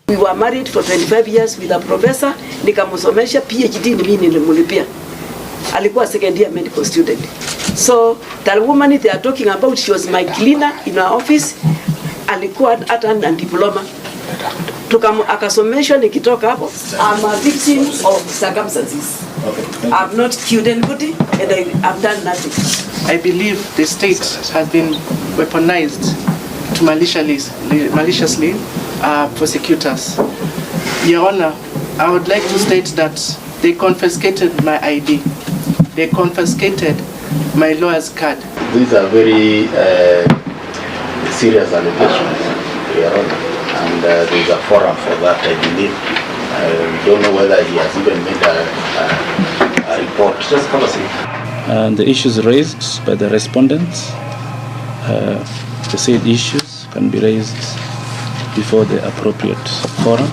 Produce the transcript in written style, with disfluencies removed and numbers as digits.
We were married for 25 years with a professor. Nikamsomesha PhD ni mimi nilimlipia. Alikuwa second year medical student. So that woman they are talking about, she was my cleaner in our office. Alikuwa hata na diploma. Akasomeshwa nikitoka hapo. I'm a victim of circumstances. I've not killed anybody and I've done nothing. I believe the state has been weaponized to maliciously prosecutors. Your Honor, I would like to state that they confiscated my ID. They confiscated my lawyer's card. These are very serious allegations, Your Honor, and there is a forum for that, I believe. We don't know whether he has even made a report. Just come and see. And the issues raised by the respondents, the said issues can be raised before the appropriate forum.